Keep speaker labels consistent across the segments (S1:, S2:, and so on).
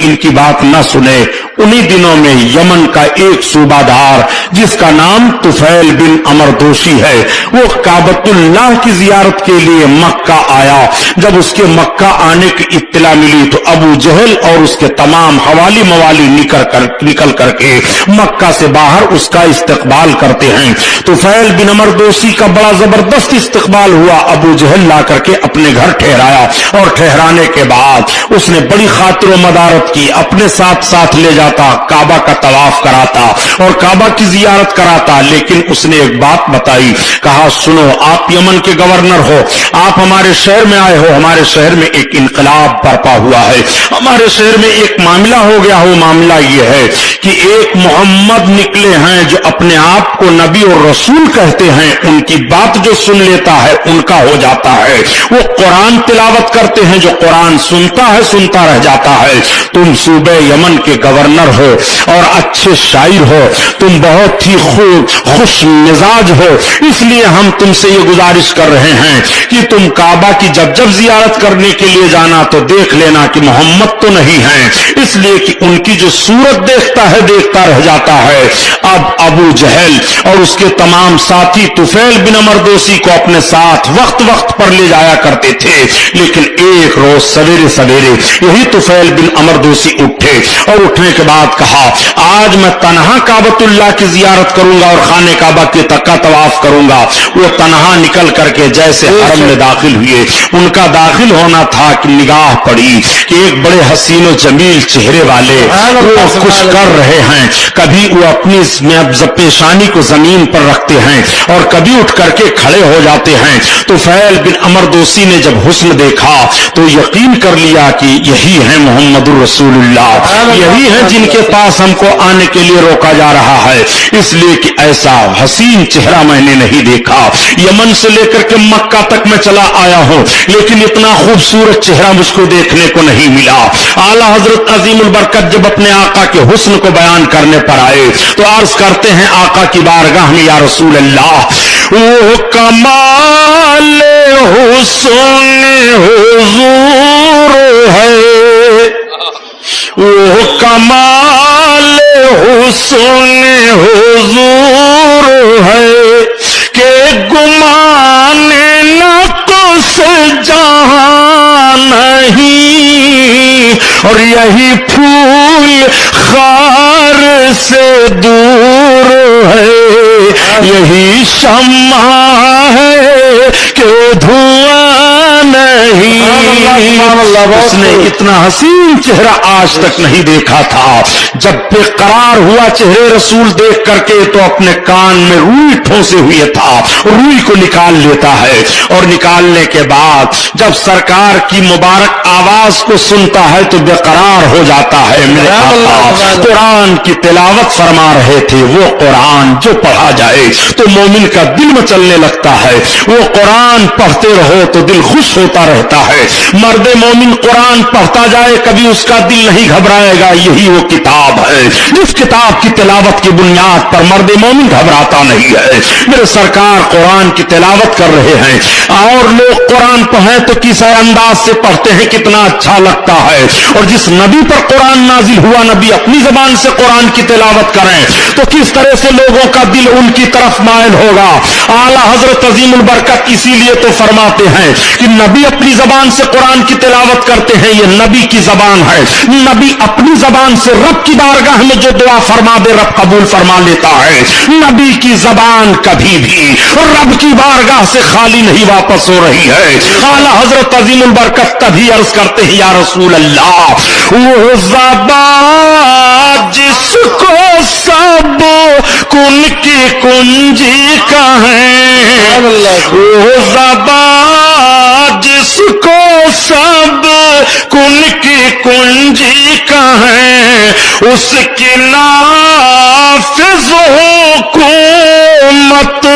S1: ان کی بات نہ سنے۔ انہی دنوں میں یمن کا ایک صوبادار جس کا نام طفیل بن عمر دوشی ہے، وہ کعبۃ اللہ کی زیارت کے لیے مکہ آیا۔ جب اس کے مکہ آنے کی اطلاع ملی تو ابو جہل اور اس کے تمام حوالی موالی نکل کر کے مکہ سے باہر اس کا استقبال کرتے ہیں۔ طفیل بن عمر دوشی کا بڑا زبردست استقبال ہوا۔ ابو جہل لا کر کے اپنے گھر ٹھہرایا اور ٹھہرانے کے بعد اس نے بڑی خاطر و مدارت کی، اپنے ساتھ لے جاتا، کعبہ کا طواف کراتا اور کعبہ کی زیارت کراتا۔ لیکن اس نے ایک بات بتائی، کہا سنو آپ یمن کے گورنر ہو، آپ ہمارے شہر میں آئے ہو، ہمارے شہر میں ایک انقلاب برپا ہوا ہے، ہمارے شہر میں ایک معاملہ ہو گیا ہو۔ معاملہ یہ ہے کہ ایک محمد نکلے ہیں جو اپنے آپ کو نبی اور رسول کہتے ہیں، ان کی بات جو سن لیتا ہے ان کا ہو جاتا ہے۔ وہ قرآن تلاوت کرتے ہیں، جو قرآن سنتا ہے سنتا رہ جاتا ہے۔ تم صوبہ یمن کے گورنر ہو اور اچھے شاعر ہو، تم بہت ہی خوش مزاج ہو، اس لیے ہم تم سے یہ گزارش کر رہے ہیں کہ تم کعبہ کی جب زیارت کرنے کے لیے جانا تو دیکھ لینا کہ محمد تو نہیں ہیں، اس لیے کہ ان کی جو صورت دیکھتا ہے دیکھتا رہ جاتا ہے۔ اب ابو جہل اور اس کے تمام ساتھی طفیل بن عمر دوشی کو اپنے ساتھ وقت پر لے جایا کرتے تھے، لیکن ایک روز سویرے یہی طفیل بن عمر دوشی اٹھے اور اٹھنے کے بعد کہا آج میں تنہا کعبۃ اللہ کی زیارت کروں گا اور خانہ کعبہ کے تک کا طواف کروں گا۔ وہ تنہا نکل کر کے جیسے حرم میں داخل ہوئے، ان کا داخل ہونا تھا کہ نگاہ پڑی کہ ایک بڑے حسین و جمیل چہرے والے وہ خوش کر رہے ہیں، کبھی وہ اپنی پیشانی کو زمین پر رکھتے ہیں اور کبھی اٹھ کر کے کھڑے ہو جاتے ہیں۔ طفیل بن عمر دوشی نے جب حسن دیکھا تو یقین کر لیا کہ یہی ہے محمد الرسول اللہ، یہی ہے جن کے پاس ہم کو آنے کے لیے روکا جا رہا ہے، اس لیے کہ ایسا حسین چہرہ میں نے نہیں دیکھا۔ یمن سے لے کر کے مکہ تک میں چلا آیا ہوں لیکن اتنا خوبصورت چہرہ مجھ کو دیکھنے کو نہیں ملا۔ اعلیٰ حضرت عظیم البرکت جب اپنے آقا کے حسن کو بیان کرنے پر آئے تو عرض کرتے ہیں آقا کی بارگاہ میں یا رسول اللہ، وہ کمال حسن حضور ہے، وہ کمال حسن حضور ہے کہ گمان نہ تو سے جہاں نہیں، اور یہی پھول خار سے دور ہے، یہی شمع ہے کہ دھواں نہیں۔ اس نے اتنا حسین چہرہ آج تک نہیں دیکھا تھا۔ جب بے قرار ہوا چہرے رسول دیکھ کر کے تو اپنے کان میں روئی ٹھونسے ہوئے تھا، روئی کو نکال لیتا ہے اور نکالنے کے بعد جب سرکار کی مبارک آواز کو سنتا ہے تو بے قرار ہو جاتا ہے۔ میرے آقا قرآن کی تلاوت فرما رہے تھے، وہ قرآن جو پڑھا جائے تو مومن کا دل مچلنے لگتا ہے، وہ قرآن پڑھتے رہو تو دل خوش ہوتا رہتا ہے۔ مرد مومن قرآن پڑھتا جائے کبھی اس کا دل نہیں گھبرائے گا، یہی وہ کتاب ہے جس کتاب کی تلاوت کی بنیاد پر مرد مومن گھبراتا نہیں ہے۔ میرے سرکار قرآن کی تلاوت کر رہے ہیں اور لوگ قرآن پڑھیں تو کس انداز سے پڑھتے ہیں، کتنا اچھا لگتا ہے، اور جس نبی پر قرآن نازل ہوا نبی اپنی زبان سے قرآن کی تلاوت کریں تو کس طرح سے لوگوں کا دل ان کی طرف مائل ہوگا۔ اعلیٰ حضرت عظیم البرکت اسی لیے تو فرماتے ہیں کہ نبی اپنی زبان سے قرآن کی تلاوت کرتے ہیں، یہ نبی کی زبان ہے، نبی اپنی زبان سے رب کی بارگاہ میں جو دعا فرما دے رب قبول فرما لیتا ہے۔ نبی کی زبان کبھی بھی رب کی بارگاہ سے خالی نہیں واپس ہو رہی ہے۔ اعلیٰ حضرت عظیم البرکت تبھی عرض کرتے ہیں یا رسول اللہ، وہ زبان جس کو سب کن کی کنجی کہیں، وہ زبان جس کو سب کن کی کنجی کہیں، اس کی نافذ حکومت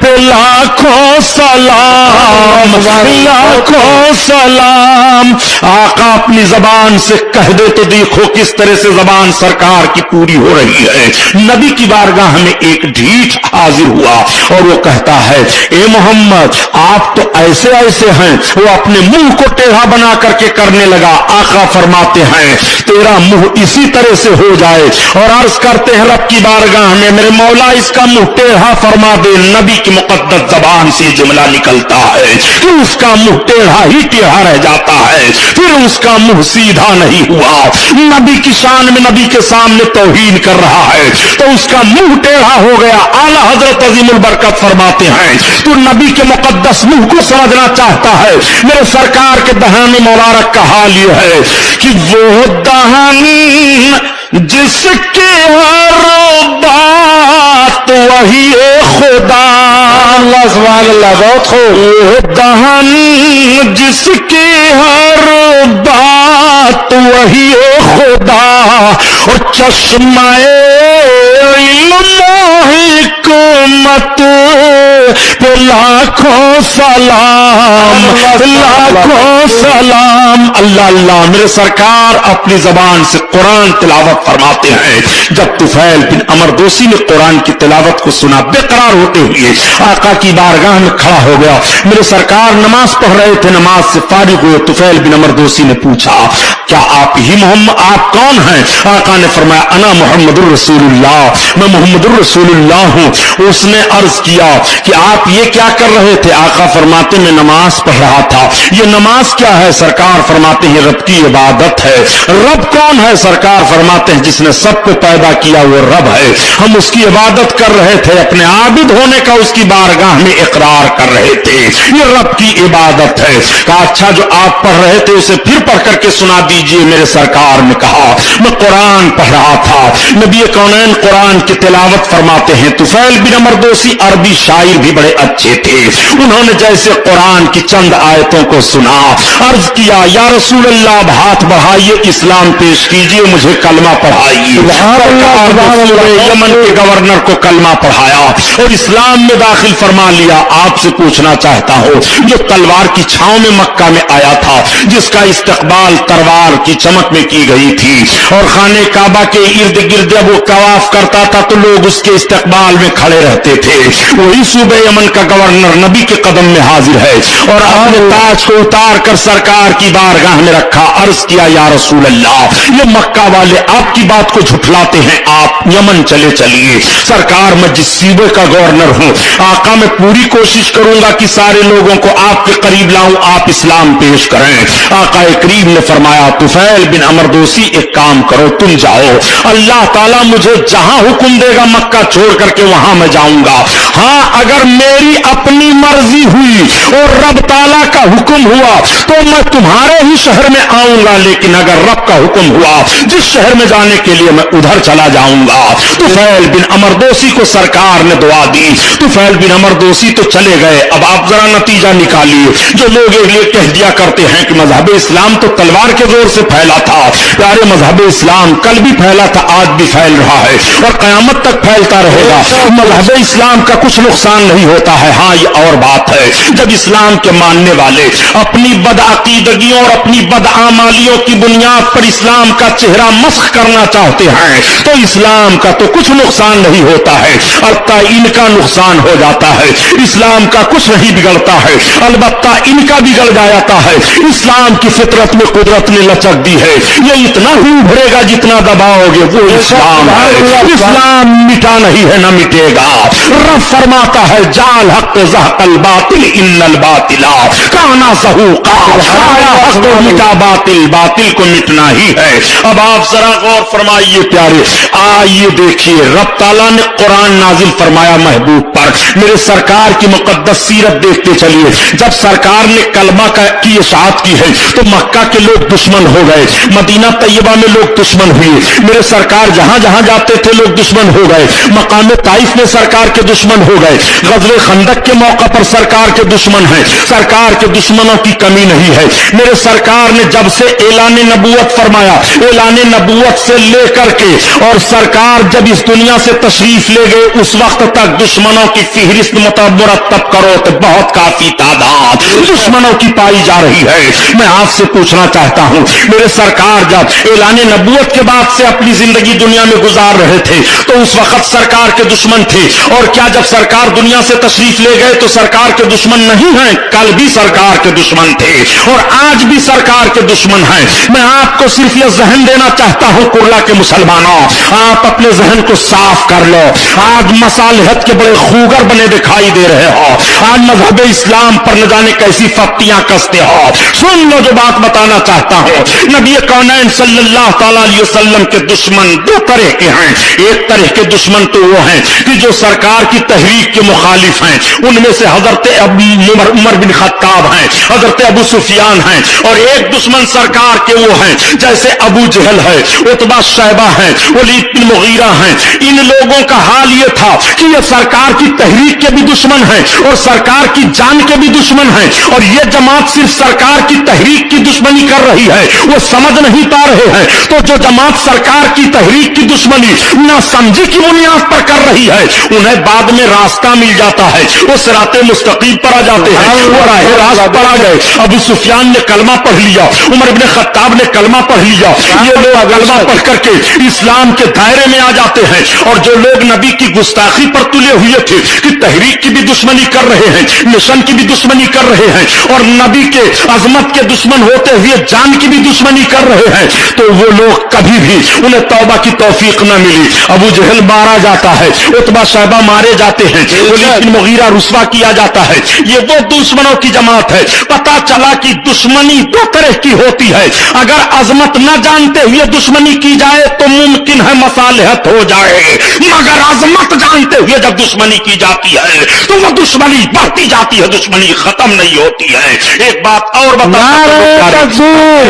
S1: پہ لاکھوں سلام، لاکھوں سلام۔ آقا اپنی زبان سے کہہ دے تو دیکھو کس طرح سے زبان سرکار کی پوری ہو رہی ہے۔ نبی کی بارگاہ میں ایک ڈھیٹ حاضر ہوا اور وہ کہتا ہے اے محمد آپ تو ایسے ایسے ہیں، وہ اپنے منہ کو ٹیڑھا بنا کر کے کرنے لگا۔ آقا فرماتے ہیں تیرا منہ اسی طرح سے ہو جائے، اور عرض کرتے ہیں رب کی بارگاہ میں میرے مولا اس کا منہ ٹیڑھا فرما دے۔ نبی کی مقدس زبان سے جملہ نکلتا ہے کہ اس کا منہ ٹیڑھا ہی ٹیڑھا رہ جاتا ہے، پھر اس کا منہ سیدھا نہیں ہوا۔ نبی کی شان میں نبی کے سامنے توہین کر رہا ہے تو اس کا منہ ٹیڑھا ہو گیا۔ اعلی حضرت عظیم البرکت فرماتے ہیں تو نبی کے مقدس منہ کو سمجھنا چاہتا ہے، میرے سرکار کے دہان مبارک کا حال یہ ہے کہ وہ دہن جس کے ہر بات وہی خدا، اللہ سبحان اللہ، بہت خوب، وہ دہن جس کے ہر بات وہی خدا، اور چشمہ علم و حکمت پہ لاکھوں سلام، لاکھوں سلام۔ اللہ اللہ، میرے سرکار اپنی زبان سے قرآن تلاوت فرماتے ہیں۔ جب طفیل بن عمر دوسی نے قرآن کی تلاوت کو سنا، بے قرار ہوتے ہوئے آقا کی بارگاہ میں کھڑا ہو گیا۔ میرے سرکار نماز پڑھ رہے تھے، نماز سے فارغ ہوئے، طفیل بن عمر دوسی نے پوچھا کیا آپ ہی محمد، آپ کون ہیں؟ آقا نے فرمایا انا محمد الرسول اللہ، میں محمد الرسول اللہ ہوں۔ اس نے عرض کیا کہ آپ یہ کیا کر رہے تھے؟ آقا فرماتے میں نماز پڑھ رہا تھا۔ یہ نماز کیا ہے؟ سرکار فرماتے ہیں رب کی عبادت ہے۔ رب کون ہے؟ سرکار فرماتے ہیں جس نے سب کو پیدا کیا وہ رب ہے، ہم اس کی عبادت کر رہے تھے، اپنے عابد ہونے کا اس کی بارگاہ میں اقرار کر رہے تھے، یہ رب کی عبادت ہے۔ کہا اچھا جو آپ پڑھ رہے تھے اسے پھر پڑھ کر کے سنا دیجئے۔ میرے سرکار نے کہا میں قرآن پڑھ رہا تھا۔ نبی کونین قرآن کی تلاوت فرماتے ہیں۔ طفیل بن عمر دوسی عربی شاعر بھی بڑے اچھے تھے، انہوں نے جیسے قرآن کی چند آیتوں کو سنا، عرض کیا یا رسول اللہ اب ہاتھ بڑھائیے، اسلام پیش کیجئے، مجھے کلمہ پڑھائیے۔ یمن کے گورنر کو کلمہ پڑھایا اور اسلام میں داخل فرما لیا۔ آپ سے پوچھنا چاہتا ہوں جو تلوار کی چھاؤں میں مکہ میں آیا تھا، جس کا استقبال تلوار کی چمک میں کی گئی تھی، اور خانہ کعبہ کے ارد گرد جب وہ طواف کرتا تھا تو لوگ اس کے استقبال میں کھڑے رہتے تھے، وہی صوبہ یمن کا گورنر نبی کے قدم میں حاضر ہے، اور اپنے تاج کو اتار کر سرکار کی بارگاہ میں رکھا، عرض کیا یا رسول اللہ یہ مکہ والے آپ کی بات کو جھٹلاتے ہیں، آپ یمن چلے چلیے۔ سرکار میں جس صوبے کا گورنر ہوں، آقا میں پوری کوشش کروں گا کہ سارے لوگوں کو آپ کے قریب لاؤں، آپ اسلام پیش کریں۔ آقا کریم نے فرمایا طفیل بن عمر دوسی ایک کام کرو، تم جاؤ، اللہ تعالیٰ مجھے جہاں حکم دے گا مکہ چھوڑ کر کے وہاں میں جاؤں گا۔ ہاں اگر میری اپنی مرضی ہوئی اور رب تعالیٰ کا حکم ہوا تو میں تمہارے ہی شہر میں آؤں گا، لیکن اگر رب کا حکم ہوا جس شہر میں جانے کے لیے میں ادھر چلا جاؤں گا۔ طفیل بن عمر دوسی کو سرکار نے دعا دی، طفیل بن عمر دوسی تو چلے گئے۔ اب آپ ذرا نتیجہ نکالیے، جو لوگ یہ کہہ دیا کرتے ہیں کہ مذہب اسلام تو تلوار کے زور سے پھیلا تھا، پیارے مذہب اسلام کل بھی پھیلا تھا، آج بھی پھیل رہا ہے اور قیامت تک پھیلتا رہے گا۔ مذہب اسلام کا کچھ نقصان نہیں ہوتا ہے۔ ہاں یہ اور بات ہے جب اسلام کے ماننے والے اپنی بدعقیدگیوں اور اپنی بدعمالیوں کی بنیاد پر اسلام کا چہرہ مسخ کرنا چاہتے ہیں تو اسلام کا تو کچھ نقصان نہیں ہوتا ہے، البتہ ان کا نقصان ہو جاتا ہے۔ اسلام کا کچھ نہیں بگڑتا ہے، البتہ ان کا بگڑ جاتا ہے۔ اسلام کی فطرت میں قدرت نے لچک دی ہے، یہ اتنا ہی ابھرے گا جتنا دباؤ گے وہ اسلام ہے۔ اسلام مٹا نہیں ہے، نہ مٹے گا۔ رب فرماتا ہے جال حق زہق الباطل ان الباطل کان زہوقا، حق کو مٹا باطل، باطل کو مٹنا ہی ہے۔ اب آپ ذرا غور فرمائیے پیارے، آئیے دیکھیے رب تعالیٰ نے قرآن نازل فرمایا محبوب پر، میرے سرکار کی مقدس سیرت دیکھتے چلیے۔ جب سرکار نے کلمہ کی اشاعت کی ہے تو مکہ کے لوگ دشمن ہو گئے، مدینہ طیبہ میں لوگ دشمن ہوئے، میرے سرکار جہاں جہاں جاتے تھے لوگ دشمن ہو گئے، مقام طائف میں سرکار کے دشمن ہو گئے، غزوہ خندق کے موقع پر سرکار کے دشمن ہیں، سرکار کے دشمنوں کی کمی نہیں ہے۔ میرے سرکار نے جب سے اعلان نبوت فرمایا، اعلان نبوت سے لے کر کے اور سرکار جب اس دنیا سے تشریف لے گئے اس وقت تک دشمنوں کی فہرست مرتب کرو تو بہت کافی تعداد دشمنوں کی پائی جا رہی ہے۔ میں آپ سے پوچھنا چاہتا ہوں میرے सरकार जब एलान नबूवत के बाद से अपनी जिंदगी दुनिया में गुजार रहे थे तो उस वक्त सरकार के दुश्मन थे, और क्या जब सरकार दुनिया से तशरीफ ले गए तो सरकार के दुश्मन नहीं हैं? कल भी सरकार के दुश्मन थे और आज भी सरकार के दुश्मन हैं। मैं आपको सिर्फ यह जहन देना चाहता हूं कुर्ला के मुसलमानों, आप अपने जहन को साफ कर लो। आज मसालहत के बड़े खूगर बने दिखाई दे रहे हो, आज मजहब इस्लाम पर न जाने कैसी फप्तियां कसते हो। सुन लो जो बात बताना चाहता हूं, नबी कौनैन सल्लल्लाहु अलैहि वसल्लम के दुश्मन दो तरह के हैं। एक तरह के दुश्मन तो वो हैं कि जो सरकार की तहरीक के मुखालिफ हैं, उनमें से हजरत उमर बिन खत्ताब हैं, हजरत अबू सुफियान हैं, और एक दुश्मन सरकार के वो हैं जैसे अबू जहल है, उतबा शैबा है, वलीद बिन मुगीरा हैं। इन लोगों का हाल ये था कि ये सरकार की तहरीक के भी दुश्मन हैं और सरकार की जान के भी दुश्मन हैं, और ये जमात सिर्फ सरकार की तहरीक की दुश्मनी कर रही है, वो समझ नहीं पा रहे हैं। तो जो जमात सरकार की तहरीक की दुश्मनी ना समझी की बुनियाद पर कर रही है, उन्हें बाद में रास्ता मिल जाता है, वो सिराते मुस्तकीम पर आ जाते हैं, वो राह रास्त पर आ गए। अबू सुफियान ने कलमा पढ़ लिया, उमर इब्न खत्ताब ने कलमा पढ़ लिया, ये लोग कलमा पढ़ करके इस्लाम के दायरे में आ जाते हैं। और जो लोग नबी की गुस्ताखी पर तुले हुए थे कि तहरीक की भी दुश्मनी कर रहे हैं, मिशन की भी दुश्मनी कर रहे हैं, और नबी के अजमत के दुश्मन होते हुए जान की भी दुश्मनी कर रहे हैं, तो वो लोग कभी भी उन्हें तौबा की तौफीक न मिली। अबू जहल मारा जाता है, उतबा शैबा मारे जाते हैं, वलीद बिन मुगीरा रुस्वा किया जाता है। ये वो दुश्मनों की जमात है। पता चला कि दुश्मनी दो तरह की होती है, अगर अजमत न जानते हुए दुश्मनी की जाए तो मुमकिन है मसालहत हो जाए, मगर अजमत जानते हुए जब दुश्मनी की जाती है तो वो दुश्मनी बढ़ती जाती है, दुश्मनी खत्म नहीं होती है। एक बात और बता,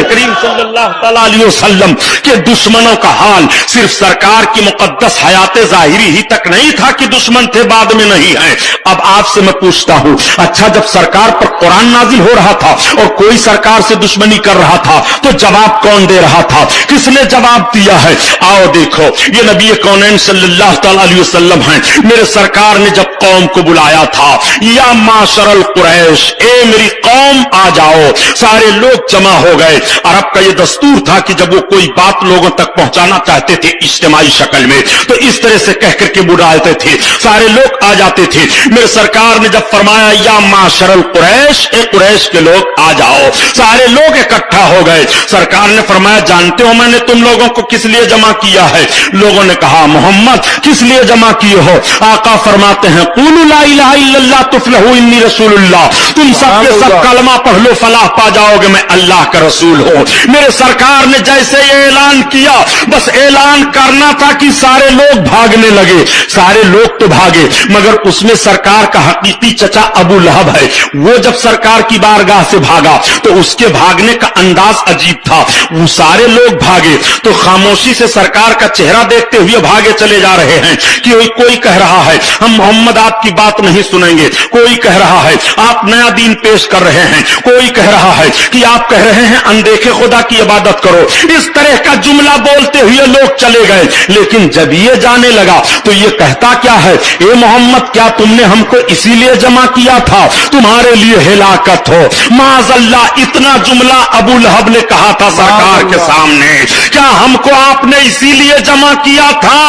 S1: करीम सल्लल्लाहु अलैहि वसल्लम के दुश्मनों का हाल सिर्फ सरकार की मुकद्दस हयात जाहिरी ही तक नहीं था कि दुश्मन थे, बाद में नहीं है। अब आपसे मैं पूछता हूं, अच्छा जब सरकार पर कुरान नाजिल हो रहा था और कोई सरकार से दुश्मनी कर रहा था तो जवाब कौन दे रहा था? किसने जवाब दिया है? आओ देखो, ये नबी कौनैन सल्लल्लाहु अलैहि वसल्लम हैं। मेरे सरकार ने जब कौम को बुलाया था, या माशरल कुरैश, ए मेरी कौम आ जाओ, सारे लोग जमा हो गए। अरब का ये दस्तूर था कि जब वो कोई बात लोगों तक पहुंचाना चाहते थे इज्तिमाई शक्ल में, तो इस तरह से कह करके बुलाते थे, सारे लोग आ जाते थे। मेरे सरकार ने जब फरमाया या माशरल कुरैश, ए कुरैश के लोग आ जाओ, सारे लोग इकट्ठा हो गए। सरकार ने फरमाया जानते हो मैंने तुम लोगों को किस लिए जमा किया है? लोगों ने कहा मोहम्मद किस लिए जमा किए हो? आका फरमाते हैं कुलू ला इलाहा इल्लल्लाह तुफलहू इन्नी रसूलुल्लाह, तुम सब के सब कलमा पढ़ लो फलाह पा जाओगे, मैं अल्लाह का रसूल हूं। मेरे सरकार ने जैसे ये ऐलान किया, बस ऐलान करना था कि सारे लोग भागने लगे। सारे लोग तो भागे, मगर उसमें सरकार का हकीकी चचा अबू लहब है, वो जब सरकार की बारगाह से भागा तो उसके भागने का अंदाज अजीब था। वो सारे लोग भागे तो खामोशी से सरकार का चेहरा देखते हुए भागे चले जा रहे हैं कि कोई कह रहा है हम मोहम्मद आपकी बात नहीं सुनेंगे, कोई कह रहा है आप नया दीन पेश कर रहे हैं, कोई कह रहा है कि आप कह रहे हैं अनदेखे खुदा की इबादत करो। इस तरह का जुमला बोलते हुए लोग चले गए। लेकिन जब ये जाने लगा तो ये कहता क्या है, ए मोहम्मद क्या तुमने हमको इसीलिए जमा किया था तुम्हारे लिए हिलाकत हो? माज़अल्लाह, इतना जुमला अबू लहब ने कहा था सरकार के सामने, क्या हमको आपने इसीलिए जमा किया था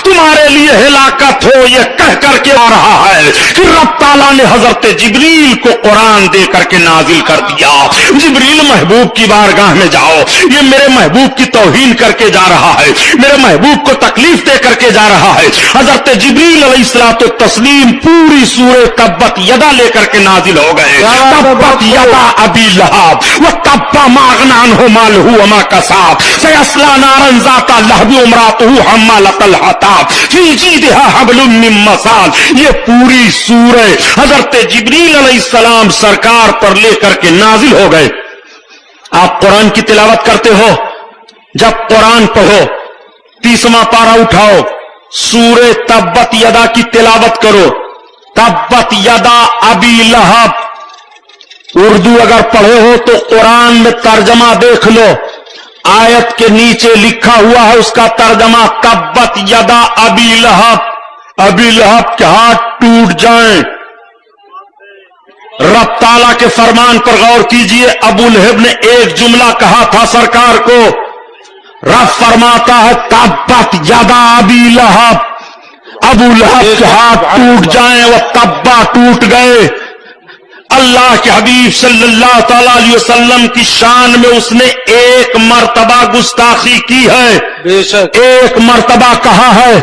S1: तुम्हारे लिए हिलाकत हो? ये कह करके आ रहा है कि रब ताला ने हजरत जिब्रील को कुरान दे करके नाजिल कर दिया। जिब्रील महबूब की बारगाह में जाओ, ये मेरे महबूब की तौहीन करके जा रहा है, मेरे महबूब को तकलीफ दे करके जा रहा है। हजरत जिब्रील अलैहिस्सलातु तस्लीम पूरी सूरह तब्बत यदा लेकर के नाजिल हो गए। तब्बत यदा अबी लहब व तब्बा मा अगना अन्हु मालुहु व मा कसब सयस्ला नारन ज़ाता लहब व इम्रातुहु हम्मालतल हताब फी जीदिहा हब्लुम मिन मसाद। ये पूरी सूरह हजरत जिब्रील अलैहिस्सलाम सरकार पर लेकर के नाजिल हो गए। आप कुरान की तिलावत करते हो, जब कुरान पढ़ो 30वां पारा उठाओ, सूरह तब्बत यदा की तिलावत करो। तब्बत यदा अबी लहब, उर्दू अगर पढ़े हो तो कुरान में तर्जमा देख लो, आयत के नीचे लिखा हुआ है उसका तर्जमा तब्बत यदा अबी लहब। अबी लहब के हाथ टूट जाएं, रब ताला के फरमान पर गौर कीजिए। अबू लहब ने एक जुमला कहा था सरकार को, रब फरमाता है तब्बत यदा अबी लहब, अबू लहब के हाथ टूट जाएं, वो तब्बा टूट गए। अल्लाह के हबीब सल्लल्लाहु ताला अलैहि वसल्लम की शान में उसने एक मर्तबा गुस्ताखी की है, बेशक एक मर्तबा कहा है।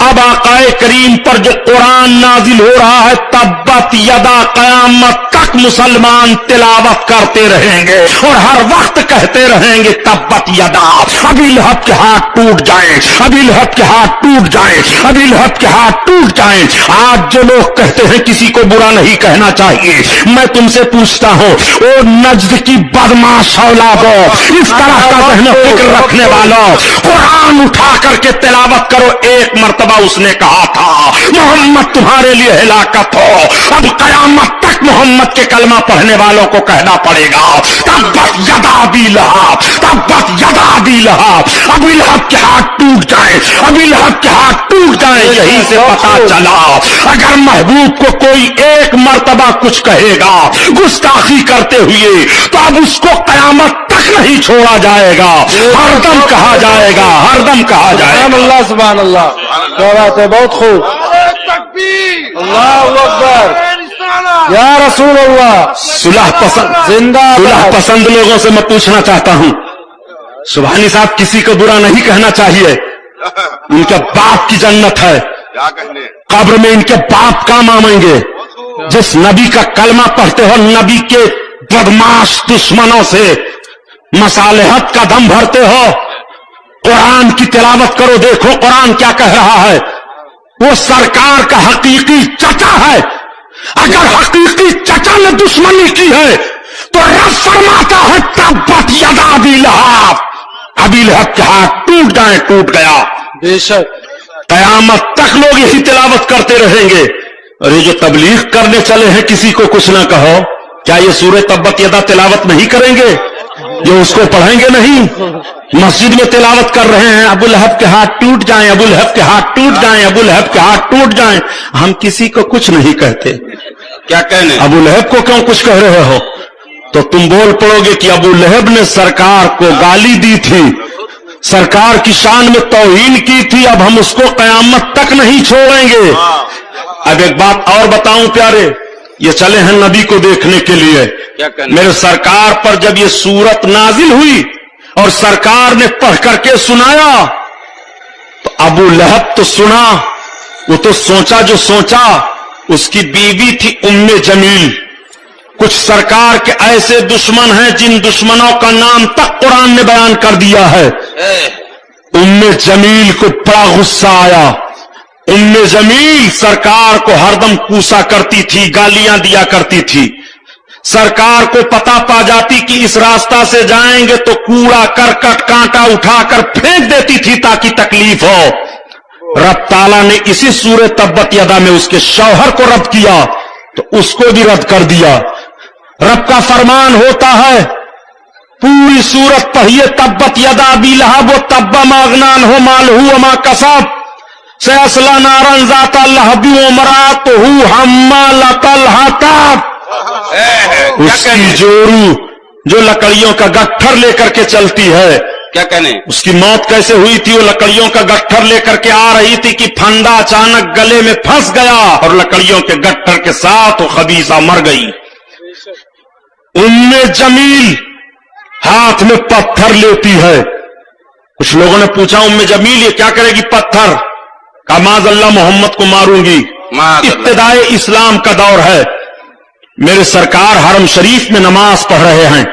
S1: अब आकाए करीम पर जो कुरान नाजिल हो रहा है, तब्बत यदा कयामत तक मुसलमान तिलावत करते रहेंगे और हर वक्त कहते रहेंगे तब्बत यदा, अबी लहब के हाथ टूट जाएं, अबी लहब के हाथ टूट जाएं, अबी लहब के हाथ टूट जाएं। आज जो लोग कहते हैं किसी को बुरा नहीं कहना चाहिए, मैं तुमसे पूछता हूं, ओ नज्द की बदमाश औलादो, इस तरह का ज़हन फिक्र रखने वालों, कुरान उठा करके तिलावत करो। एक मर्तबा उसने कहा था मोहम्मद तुम्हारे लिए हिलाकत हो, अब कयामत तक मोहम्मद के कलमा पढ़ने वालों को कहना पड़ेगा तब्बत यदा अबी लहब, तब्बत यदा अबी लहब, अबी लहब के हाथ टूट जाए, अबी लहब के हाथ टूट जाए। यहीं से पता चला अगर महबूब को कोई एक मर्तबा कुछ कहेगा गुस्ताखी करते हुए, तो अब उसको कयामत तक नहीं छोड़ा जाएगा, हरदम कहा जाएगा, हरदम कहा जाएगा।
S2: अल्लाह सुभान अल्लाह, क्या बात है, बहुत खूब, अल्लाहु अकबर, या रसूल अल्लाह।
S1: सुलह पसंद,
S2: जिंदा
S1: सुलह पसंद लोगों से मैं पूछना चाहता हूं, सुभानी साहब किसी को बुरा नहीं कहना चाहिए, इनके बाप की जन्नत है, कब्र में इनके बाप काम आएंगे। जिस नबी का कलमा पढ़ते हो, नबी के बदमाश दुश्मनों से मसालेहत का दम भरते हो, कुरान की तिलावत करो, देखो कुरान क्या कह रहा है। वो सरकार का हकीकी चचा है, अगर हकीकी चचा ने दुश्मनी की है तो रब फरमाता है तब्बत यदा अबी लहब, अबी लहब के हाथ टूट जाए, टूट गया।
S2: बेशक
S1: कयामत तक लोग यही तिलावत करते रहेंगे। और ये जो तबलीग करने चले हैं किसी को कुछ ना कहो, क्या ये सूरह तब्बत यदा तिलावत नहीं करेंगे? ये उसको पढ़ेंगे नहीं? मस्जिद में तिलावत कर रहे हैं अबू लहब के हाथ टूट जाएं, अबू लहब के हाथ टूट जाएं, अबू लहब के हाथ टूट जाएं। हम किसी को कुछ नहीं कहते,
S3: क्या कहने,
S1: अबू लहब को क्यों कुछ कह रहे हो? तो तुम बोल पड़ोगे कि अबू लहब ने सरकार को गाली दी थी, सरकार की शान में तौहीन की थी, अब हम उसको कयामत तक नहीं छोड़ेंगे। अब एक बात और बताऊं प्यारे, ये चले हैं नबी को देखने के लिए,
S3: क्या कहने?
S1: मेरे सरकार पर जब ये सूरत नाजिल हुई और सरकार ने पढ़ करके सुनाया, तो अबू लहब तो सुना, वो तो सोचा जो सोचा, उसकी बीवी थी उम्मे जमील। कुछ सरकार के ऐसे दुश्मन हैं जिन दुश्मनों का नाम तक कुरान ने बयान कर दिया है। उम्मे जमील को बड़ा गुस्सा आया। उम्मे जमील सरकार को हरदम कूसा करती थी, गालियां दिया करती थी। सरकार को पता पा जाती कि इस रास्ता से जाएंगे तो कूड़ा करकट कांटा उठाकर फेंक देती थी ताकि तकलीफ हो। रब ताला ने इसी सूरह तब्बत यदा में उसके शौहर को रद्द किया तो उसको भी रद्द कर दिया। रब का फरमान होता है, पूरी सूरत पढ़िए, तब्बत यदा अबी लहब व तब्बा मागनान हो मालहू वमा कसब सयस्ला नारन ज़ाता लहबी व मरातहू हम्मालतल हतब। उसकी जोरू जो लकड़ियों का गट्ठर लेकर के चलती है,
S3: क्या कहने,
S1: उसकी मौत कैसे हुई थी? वो लकड़ियों का गट्ठर लेकर के आ रही थी कि फंदा अचानक गले में फंस गया और लकड़ियों के गट्ठर के साथ वो खबीसा मर गई। उम्मे जमील हाथ में पत्थर लेती है। कुछ लोगों ने पूछा उम्मे जमील ये क्या करेगी पत्थर का? माज़अल्लाह मोहम्मद को मारूंगी। इब्तिदाए इस्लाम का दौर है। मेरे सरकार हरम शरीफ में नमाज पढ़ रहे हैं,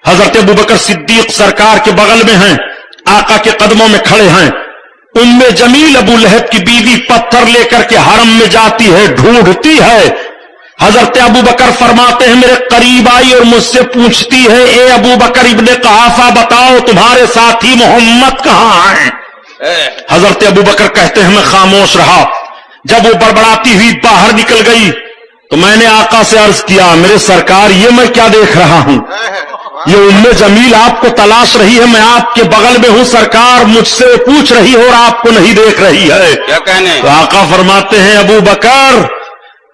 S1: हजरत अबू बकर सिद्दीक सरकार के बगल में हैं, आका के कदमों में खड़े हैं। उम्मे जमील अबू लहब की बीवी पत्थर लेकर के हरम में जाती है, ढूंढती है। हजरत अबू बकर फरमाते हैं मेरे करीब आई और मुझसे पूछती है, ए अबू बकर इब्ने कहाफा बताओ तुम्हारे साथी मोहम्मद कहां हैं? हजरत अबू बकर कहते हैं मैं खामोश रहा। जब वो बड़बड़ाती हुई बाहर निकल गई तो मैंने आका से अर्ज किया, मेरे सरकार ये मैं क्या देख रहा हूं? ये उम्मे जमील आपको तलाश रही है, मैं आपके बगल में हूं, सरकार मुझसे पूछ रही है और आपको नहीं देख रही है।
S3: क्या कहने?
S1: तो आका फरमाते हैं अबू बकर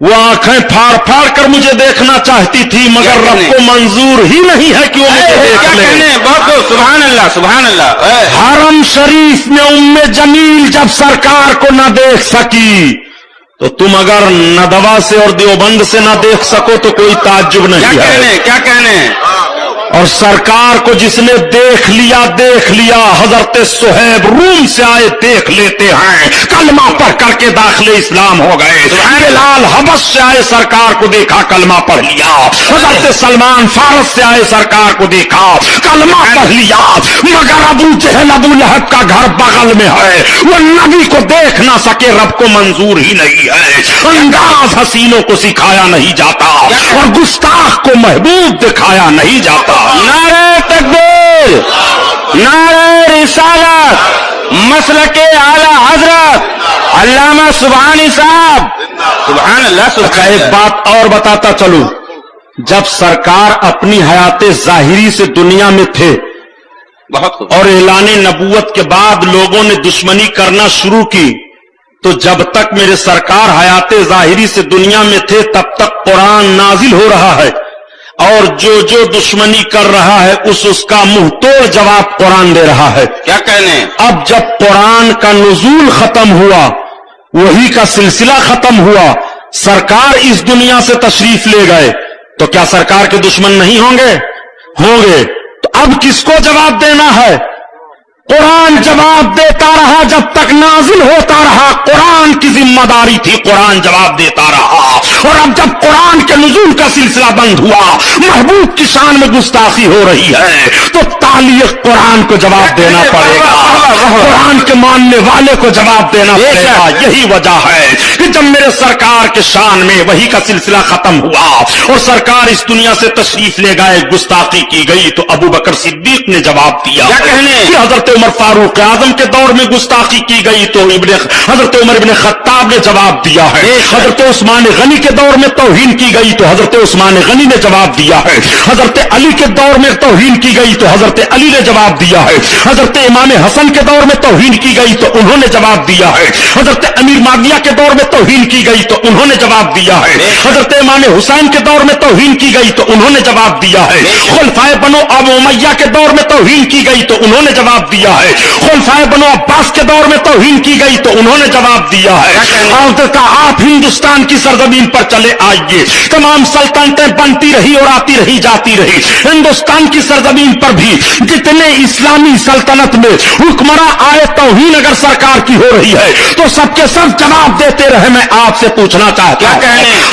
S1: वो आंखें फाड़ फाड़ कर मुझे देखना चाहती थी, मगर रब को मंजूर ही नहीं है कि वो मुझे देख
S3: क्या
S1: ले।
S3: कहने, बहुत सुभान अल्लाह, सुभान अल्लाह।
S1: हरम शरीफ में उम्मे जमील जब सरकार को न देख सकी, तो तुम अगर नदवा से और देवबंद से न देख सको तो कोई ताज्जुब
S3: क्या
S1: नहीं है।
S3: कहने, क्या कहने।
S1: और सरकार को जिसने देख लिया, हजरत सुहैब रूम से आए, देख लेते हैं, कलमा पढ़ करके दाखिले इस्लाम हो गए। बिलाल हबश से आए, सरकार को देखा, कलमा पढ़ लिया। हजरत सलमान फारस से आए, सरकार को देखा, कलमा पढ़ लिया। मगर अबू जहल अबू लहब का घर बगल में है, वो नबी को देख ना सके, रब को मंजूर ही नहीं है। अंदाज हसीनों को सिखाया नहीं जाता और गुस्ताख को महबूब दिखाया नहीं जाता।
S3: नारे तकबीर, नारे रिसालत, मसलके आला हजरत अल्लामा सुबहानी साहब, सुभान अल्लाह,
S1: अच्छा,
S3: सुभान
S1: एक बात और बताता चलूं, जब सरकार अपनी हयाते जाहिरी से दुनिया में थे
S3: बहुत खूब।
S1: और ऐलाने नबूवत के बाद लोगों ने दुश्मनी करना शुरू की, तो जब तक मेरे सरकार हयाते जाहिरी से दुनिया में थे तब तक कुरान नाजिल हो रहा है, और जो जो दुश्मनी कर रहा है उसका मुंह तोड़ जवाब कुरान दे रहा है।
S3: क्या कहने।
S1: अब जब कुरान का नुजूल खत्म हुआ, वही का सिलसिला खत्म हुआ, सरकार इस दुनिया से तशरीफ ले गए, तो क्या सरकार के दुश्मन नहीं होंगे? होंगे। तो अब किसको जवाब देना है? कुरान जवाब देता रहा जब तक नाजिल होता रहा, कुरान की जिम्मेदारी थी, कुरान जवाब देता रहा। और अब जब कुरान के नुज़ूल का सिलसिला बंद हुआ, महबूब की शान में गुस्ताखी हो रही है, तो तालिए कुरान को जवाब देना पड़ेगा, कुरान के मानने वाले को जवाब देना पड़ेगा। यही वजह है कि जब मेरे सरकार के शान में वही का सिलसिला खत्म हुआ और सरकार इस दुनिया से तशरीफ ले गए, गुस्ताखी की गई, तो अबू बकर सिद्दीक ने जवाब दिया।
S3: क्या कहने।
S1: हजरत उमर फारूक आजम के दौर में गुस्ताखी की गई तो हजरत उमर इब्ने खत्ताब ने जवाब दिया है। हजरत उस्मान गनी के दौर में तौहीन की गई तो हजरत उस्मान गनी ने जवाब दिया है। हजरत अली के दौर में तौहीन की गई तो हजरत अली ने जवाब दिया है। हजरत इमाम हसन के दौर में तौहीन की गई तो उन्होंने जवाब दिया है। हजरत अमीर माविया के दौर में तौहीन की गई तो उन्होंने जवाब दिया है। हजरत इमाम हुसैन के दौर में तौहीन की गई तो उन्होंने जवाब दिया है। खुलफाए बनो अबू उमय्या के दौर में तौहीन की गई तो उन्होंने जवाब दिया है। खुलफाए बनो अब्बास के दौर में तौहीन की गई तो उन्होंने जवाब दिया है। और कहा आप हिंदुस्तान की सरजमीन पर चले आइए, तमाम सल्तनतें बनती रही और आती रही जाती रही, हिंदुस्तान की सरजमीन पर भी जितने इस्लामी सल्तनत में हुक्मरां आए, तौहीन अगर सरकार की हो रही है तो सबके सब जवाब देते रहे। मैं आपसे पूछना चाहता हूं,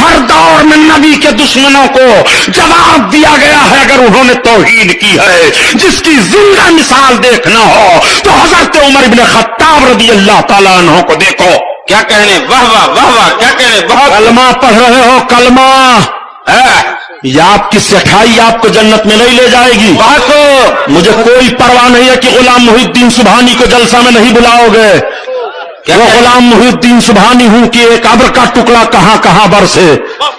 S1: हर दौर में नबी के दुश्मनों को जवाब दिया गया है अगर उन्होंने तौहीन की है। जिसकी जिंदा मिसाल देखना हो तो हजरत उमर इब्ने खत्ताब रज़ी अल्लाह ताला अन्हु को देखो।
S3: क्या कहने, वाह वाह वाह वाह, क्या कहने, बहुत।
S1: कलमा पढ़ रहे हो, कलमा ये आपकी सेठाई आपको जन्नत में नहीं ले जाएगी।
S3: बहुत।
S1: मुझे कोई परवाह नहीं है कि गुलाम मुहिद्दीन सुबहानी को जलसा में नहीं बुलाओगे। वो गुलाम मुहिद्दीन सुबहानी हूं कि एक अब्र का टुकड़ा कहां कहां बरसे,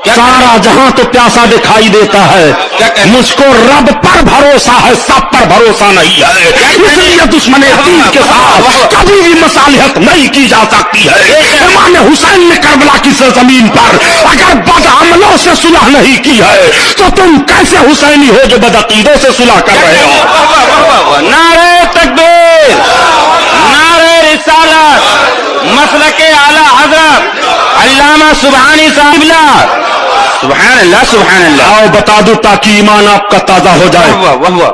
S1: सारा जहां तो प्यासा दिखाई देता है। मुझको रब पर भरोसा है, सब पर भरोसा नहीं है, इसलिए दुश्मन दीन के साथ कभी भी मसालिहत नहीं की जा सकती है। इमाम हुसैन ने करबला की सरजमीन पर अगर बदअमलों से सुलह नहीं की है तो तुम कैसे हुसैनी हो जो बदअकीदों से सुलह कर रहे हो?
S3: नारे तकबीर, नारे रिसालत, मसलके आला हजरत अल्लामा सुबहानी साहब, सुभान अल्लाह, सुभान अल्लाह।
S1: आओ बता दूं ताकि ईमान आपका ताजा हो जाए।
S3: वाह वाह वाह।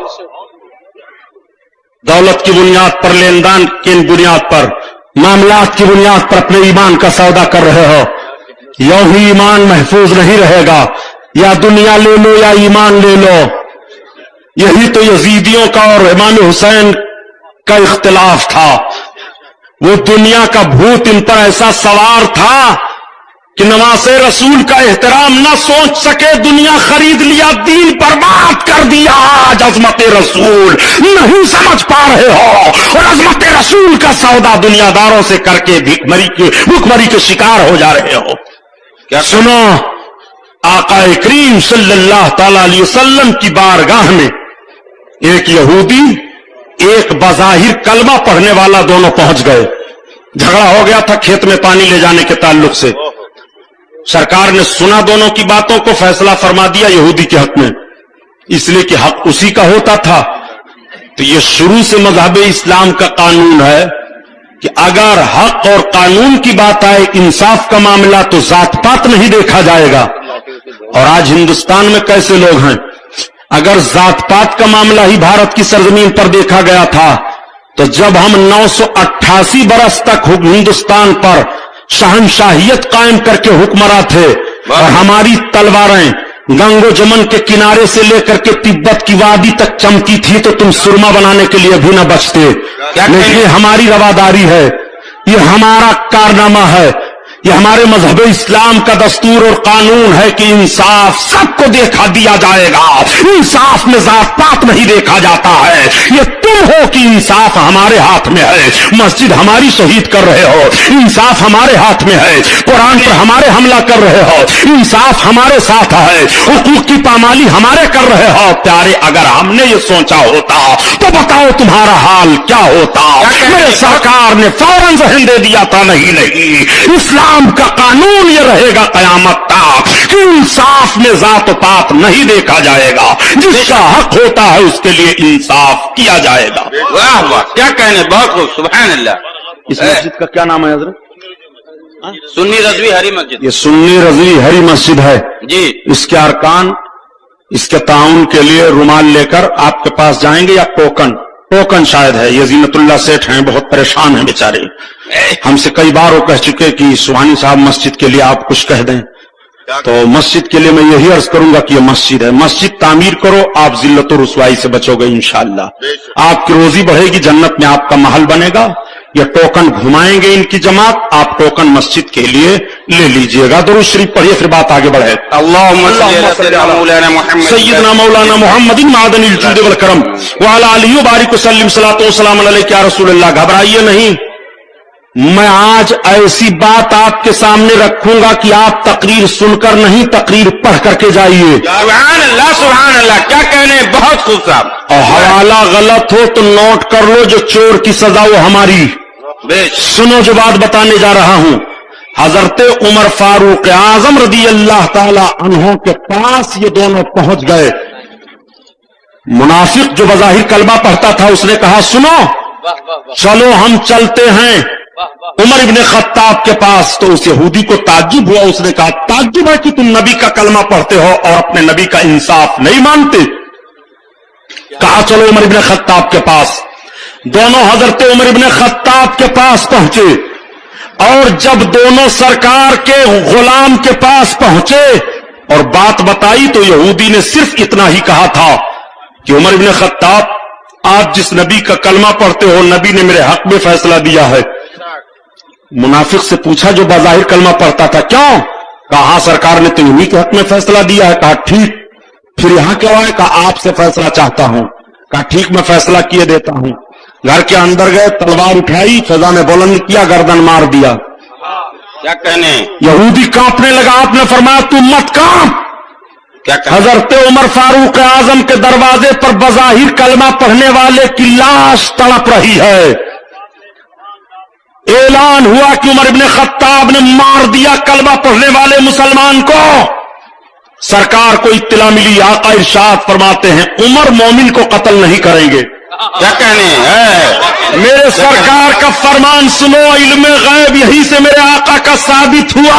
S1: दौलत की बुनियाद पर, लेनदान की बुनियाद पर, मामलात की बुनियाद पर अपने ईमान का सौदा कर रहे हो, यूं ही ईमान महफूज नहीं रहेगा। या दुनिया ले लो या ईमान ले लो। यही तो यजीदियों का और इमाम हुसैन का इख्तिलाफ था। वो दुनिया का भूत इन पर ऐसा सवार था कि नवासे रसूल का एहतराम न सोच सके, दुनिया खरीद लिया, दीन बर्बाद कर दिया। आज अजमत रसूल नहीं समझ पा रहे हो और अजमत रसूल का सौदा दुनियादारों से करके भूखमरी के शिकार हो जा रहे हो। क्या सुनो, आका करीम सल्लल्लाहु ताला अलैहि वसल्लम की बारगाह में एक यहूदी, एक बज़ाहिर कलमा पढ़ने वाला दोनों पहुंच गए। झगड़ा हो गया था खेत में पानी ले जाने के ताल्लुक से। सरकार ने सुना दोनों की बातों को, फैसला फरमा दिया यहूदी के हक में, इसलिए कि हक उसी का होता था। तो ये शुरू से मजहब इस्लाम का कानून है कि अगर हक और कानून की बात आए, इंसाफ का मामला, तो जात पात नहीं देखा जाएगा। और आज हिंदुस्तान में कैसे लोग हैं, अगर जात पात का मामला ही भारत की सरजमीन पर देखा गया था, तो जब हम 988 बरस तक हिंदुस्तान पर शहनशाहियत कायम करके हुक्मरान थे और हमारी तलवारें गंगो जमन के किनारे से लेकर के तिब्बत की वादी तक चमकी थी, तो तुम सुरमा बनाने के लिए भी न बचते। ये हमारी रवादारी है, ये हमारा कारनामा है, ये हमारे मजहब इस्लाम का दस्तूर और कानून है कि इंसाफ सबको देखा दिया जाएगा। इंसाफ में जात पात नहीं देखा जाता है। ये तुम हो कि इंसाफ हमारे हाथ में है, मस्जिद हमारी शहीद कर रहे हो, इंसाफ हमारे हाथ में है, कुरान पर हमारे हमला कर रहे हो, इंसाफ हमारे साथ है, हुकूक की पामाली हमारे कर रहे हो। प्यारे, अगर हमने ये सोचा होता तो बताओ तुम्हारा हाल क्या होता। मेरे सरकार ने फौरन जहन दे दिया था, नहीं, इस्लाम का कानून ये रहेगा कयामत तक कि इंसाफ में जात पात नहीं देखा जाएगा, जिसका हक होता है उसके लिए इंसाफ किया जाएगा।
S3: वाह वाह, क्या कहने, बहुत खूब, सुभान अल्लाह।
S1: इस मस्जिद का क्या नाम है हजरत?
S3: सुन्नी रजवी हरी मस्जिद।
S1: ये सुन्नी रजवी हरी मस्जिद है
S3: जी।
S1: इसके अरकान, इसके ताउन के लिए रुमाल लेकर आपके पास जाएंगे, या टोकन शायद है। ये जीनतुल्लाह सेठ हैं, बहुत परेशान हैं बेचारे। हमसे कई बार वो कह चुके कि सुहानी साहब मस्जिद के लिए आप कुछ कह दें, तो मस्जिद के लिए मैं यही अर्ज करूंगा कि ये मस्जिद है, मस्जिद तामीर करो, आप जिल्लत और रुसवाई से बचोगे इंशाअल्लाह। आपकी रोजी बढ़ेगी, जन्नत में आपका महल बनेगा। ये टोकन घुमाएंगे इनकी जमात, आप टोकन मस्जिद के लिए ले लीजिएगा। दुरूद शरीफ पढ़िए, फिर बात आगे बढ़े। सय्यदना मौलाना मुहम्मद मादनिल जूद वल करम व अला आलिहि व बारिक वसल्लम सलातो व सलाम अलैका या रसूलल्लाह। घबराइए नहीं, मैं आज ऐसी बात आपके सामने रखूंगा कि आप तकरीर सुनकर नहीं, तकरीर पढ़ करके जाइए।
S3: सुभान अल्लाह, सुभान अल्लाह, क्या कहने, बहुत खूब साहब।
S1: और हवाला गलत हो तो नोट कर लो, जो चोर की सजा वो हमारी। सुनो जो बात बताने जा रहा हूं। हजरत उमर फारूक आजम रदी अल्लाह ताला अन्हों के पास ये दोनों पहुंच गए। मुनाफिक जो बज़ाहिर कलमा पढ़ता था, उसने कहा सुनो चलो हम चलते हैं उमर इब्ने खत्ताब के पास। तो उस यहूदी को ताज्जुब हुआ, उसने कहा ताज्जुब है कि तुम नबी का कलमा पढ़ते हो और अपने नबी का इंसाफ नहीं मानते। कहा चलो उमर इब्ने खत्ताब के पास। दोनों हजरत उमर इब्ने खत्ताब के पास पहुंचे, और जब दोनों सरकार के गुलाम के पास पहुंचे और बात बताई, तो यहूदी ने सिर्फ इतना ही कहा था कि उमर इब्ने खत्ताब, आप जिस नबी का कलमा पढ़ते हो, नबी ने मेरे हक में फैसला दिया है। मुनाफिक से पूछा जो बाज़ाहिर कलमा पढ़ता था, क्यों? कहा सरकार ने तो उन्हीं के हक में फैसला दिया है। कहा ठीक, फिर यहां क्या हुआ है? कहा आपसे फैसला चाहता हूं। कहा ठीक, मैं फैसला किए देता हूं। घर के अंदर गए, तलवार उठाई, फजा में बुलंद किया, गर्दन मार दिया।
S3: क्या कहने,
S1: यहूदी कांपने लगा। आपने फरमाया तू मत कांप। हजरत उमर फारूक आजम के दरवाजे पर बज़ाहिर कलमा पढ़ने वाले की लाश तड़प रही है। ऐलान हुआ कि उमर इब्ने खत्ताब ने मार दिया कलमा पढ़ने वाले मुसलमान को। सरकार को इत्तला मिली, आका इरशाद फरमाते हैं उमर मोमिन को कत्ल नहीं करेंगे।
S3: क्या कहने है,
S1: मेरे सरकार का फरमान सुनो, इल्मे गैब यहीं से मेरे आका का साबित हुआ।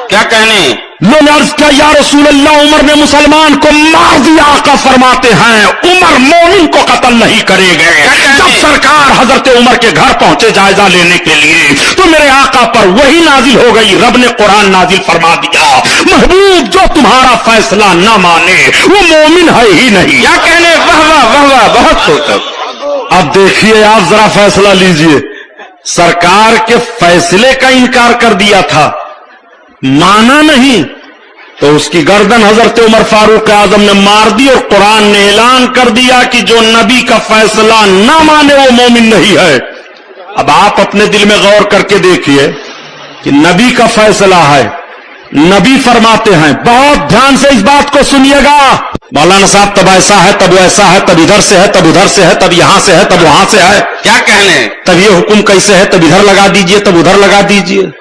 S3: क्या कहने,
S1: लोगों ने अर्ज किया या रसूल अल्लाह, उमर ने मुसलमान को मार दिया। आका फरमाते हैं उमर मोमिन को कत्ल नहीं करेंगे। जब सरकार हजरत उमर के घर पहुंचे जायजा लेने के लिए, तो मेरे आका पर वही नाजिल हो गई। रब ने कुरान नाजिल फरमा दिया, महबूब जो तुम्हारा फैसला न माने वो मोमिन है ही नहीं।
S3: क्या कहने, वाह वाह वाह वाह, बहुत खूब।
S1: अब देखिए, आप जरा फैसला लीजिए। सरकार के फैसले का इनकार कर दिया था, माना नहीं, तो उसकी गर्दन हजरत उमर फारूक आजम ने मार दी और कुरान ने ऐलान कर दिया कि जो नबी का फैसला ना माने वो मोमिन नहीं है। अब आप अपने दिल में गौर करके देखिए कि नबी का फैसला है, नबी फरमाते हैं, बहुत ध्यान से इस बात को सुनिएगा। मौलाना साहब तब ऐसा है, तब ऐसा है, तब इधर से है, तब उधर से है, तब यहां से है, तब वहां से है।
S3: क्या कहने,
S1: तब ये हुक्म कैसे है, तब इधर लगा दीजिए, तब उधर लगा दीजिए।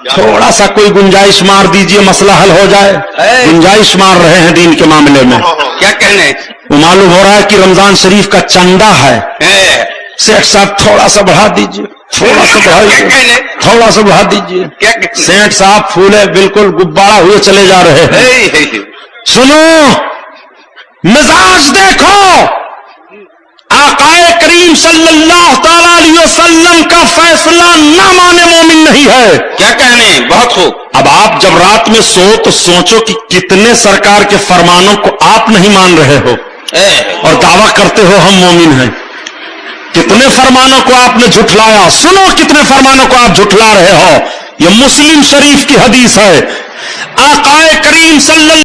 S1: تھوڑا سا کوئی گنجائش مار دیجئے مسئلہ حل ہو جائے. گنجائش مار رہے ہیں دین کے معاملے میں.
S3: کیا کہنے
S1: وہ معلوم ہو رہا ہے کہ رمضان شریف کا چندہ ہے. سیٹ صاحب تھوڑا سا بڑھا دیجئے, تھوڑا سا بڑھائیے, تھوڑا سا بڑھا دیجئے.
S3: کیا کہنے
S1: سیٹ صاحب پھولے بالکل غبارہ ہوئے چلے جا رہے ہیں. سنو, مزاج دیکھو. آقا کریم صلی اللہ تعالی علیہ وسلم کا فیصلہ نہ مانے مومن نہیں ہے.
S3: کیا کہنے بہت خوب.
S1: اب آپ جب رات میں سو تو سوچو کہ کتنے سرکار کے فرمانوں کو آپ نہیں مان رہے ہو اور دعویٰ کرتے ہو ہم مومن ہیں. کتنے فرمانوں کو آپ نے جھٹلایا. سنو کتنے فرمانوں کو آپ جھٹلا رہے ہو. یہ مسلم شریف کی حدیث ہے. آقا کریم صلی اللہ